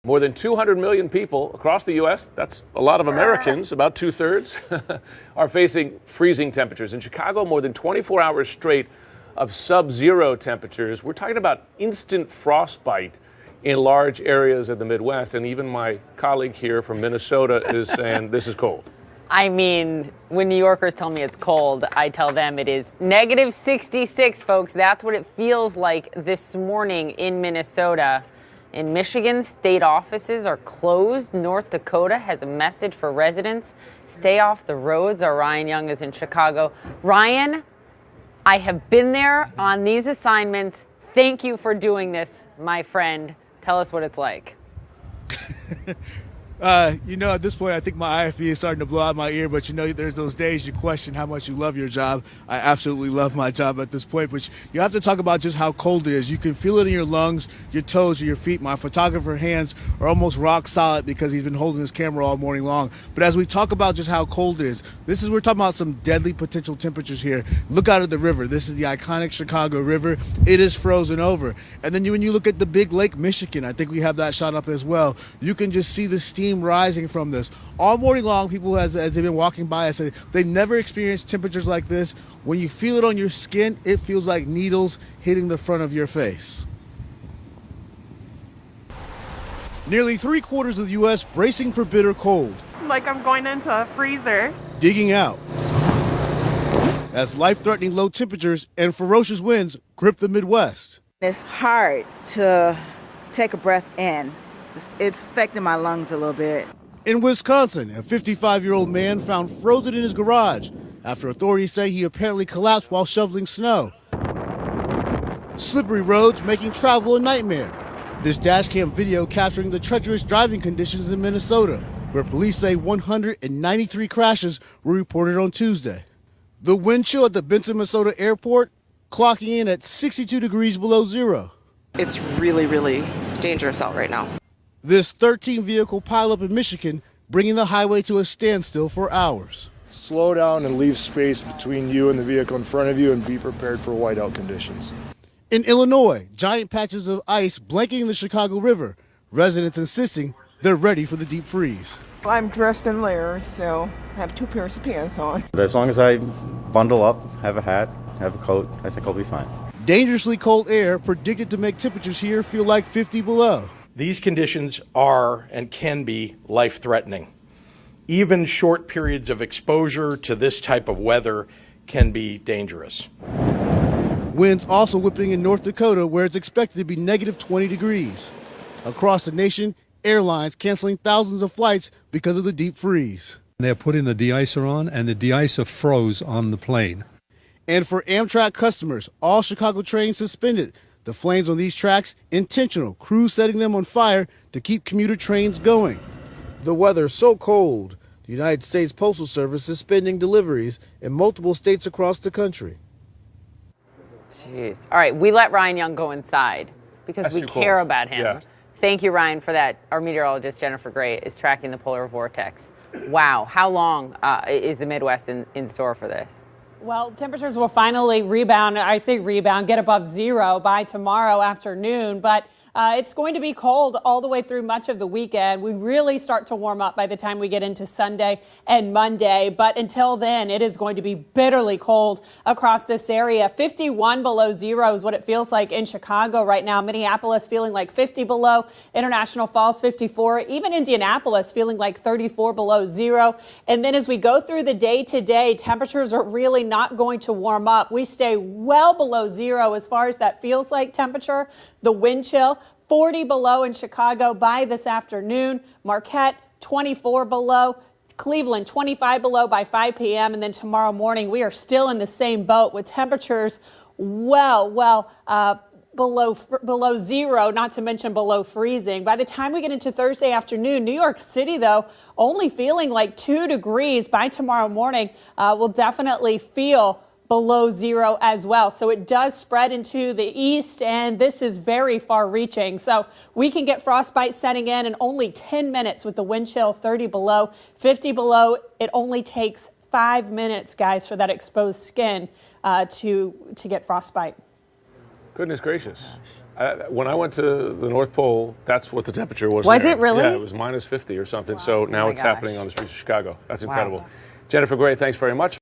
More than 200 million people across the U.S., that's a lot of Americans, about 2/3, are facing freezing temperatures. In Chicago, more than 24 hours straight of sub-zero temperatures. We're talking about instant frostbite in large areas of the Midwest. And even my colleague here from Minnesota is saying this is cold. I mean, when New Yorkers tell me it's cold, I tell them it is negative 66, folks. That's what it feels like this morning in Minnesota. In Michigan, state offices are closed. North Dakota has a message for residents. Stay off the roads. Our Ryan Young is in Chicago. Ryan, I have been there on these assignments. Thank you for doing this, my friend. Tell us what it's like. At this point, I think my IFB is starting to blow out my ear, but there's those days you question how much you love your job. I absolutely love my job at this point, but you have to talk about just how cold it is. You can feel it in your lungs, your toes, or your feet. My photographer hands are almost rock solid because he's been holding his camera all morning long. But as we talk about just how cold it is, we're talking about some deadly potential temperatures here. Look out at the river. This is the iconic Chicago River. It is frozen over. And then when you look at the big Lake Michigan, I think we have that shot up as well. You can just see the steam rising from this. All morning long, people, as they've been walking by, I say they've never experienced temperatures like this. When you feel it on your skin, it feels like needles hitting the front of your face. Nearly 3/4 of the U.S. bracing for bitter cold. Like I'm going into a freezer. Digging out as life-threatening low temperatures and ferocious winds grip the Midwest. It's hard to take a breath in. It's affecting my lungs a little bit. In Wisconsin, a 55-year-old man found frozen in his garage after authorities say he apparently collapsed while shoveling snow. Slippery roads making travel a nightmare. This dash cam video capturing the treacherous driving conditions in Minnesota, where police say 193 crashes were reported on Tuesday. The wind chill at the Benson, Minnesota airport clocking in at 62 degrees below zero. It's really, really dangerous out right now. This 13-vehicle pileup in Michigan bringing the highway to a standstill for hours. Slow down and leave space between you and the vehicle in front of you and be prepared for whiteout conditions. In Illinois, giant patches of ice blanketing the Chicago River. Residents insisting they're ready for the deep freeze. I'm dressed in layers, so I have 2 pairs of pants on. But as long as I bundle up, have a hat, have a coat, I think I'll be fine. Dangerously cold air predicted to make temperatures here feel like 50 below. These conditions are and can be life-threatening. Even short periods of exposure to this type of weather can be dangerous. Winds also whipping in North Dakota, where it's expected to be negative 20 degrees. Across the nation, airlines canceling thousands of flights because of the deep freeze. They're putting the de-icer on, and the de-icer froze on the plane. And for Amtrak customers, all Chicago trains suspended. The flames on these tracks, intentional, crews setting them on fire to keep commuter trains going. The weather so cold, the United States Postal Service suspending deliveries in multiple states across the country. Jeez. All right, we let Ryan Young go inside because we care about him. Yeah. Thank you, Ryan, for that. Our meteorologist, Jennifer Gray, is tracking the polar vortex. Wow. How long is the Midwest in store for this? Well, temperatures will finally rebound. I say rebound, get above zero by tomorrow afternoon. But it's going to be cold all the way through much of the weekend. We really start to warm up by the time we get into Sunday and Monday. But until then, it is going to be bitterly cold across this area. 51 below zero is what it feels like in Chicago right now. Minneapolis feeling like 50 below. International Falls 54. Even Indianapolis feeling like 34 below zero. And then as we go through the day today, temperatures are really not going to warm up. We stay well below zero as far as that feels like temperature. The wind chill, 40 below in Chicago by this afternoon. Marquette, 24 below. Cleveland, 25 below by 5 p.m. And then tomorrow morning, we are still in the same boat with temperatures below zero, not to mention below freezing. By the time we get into Thursday afternoon, New York City, though, only feeling like 2 degrees by tomorrow morning, will definitely feel below zero as well. So it does spread into the east, and this is very far reaching. So we can get frostbite setting in only 10 minutes with the wind chill 30 below, 50 below. It only takes 5 minutes, guys, for that exposed skin to get frostbite. Goodness gracious. When I went to the North Pole, that's what the temperature was. Was there. it really? Yeah, it was -50 or something. So now my it's gosh. happening on the streets of Chicago. That's Wow. incredible. Jennifer Gray, thanks very much.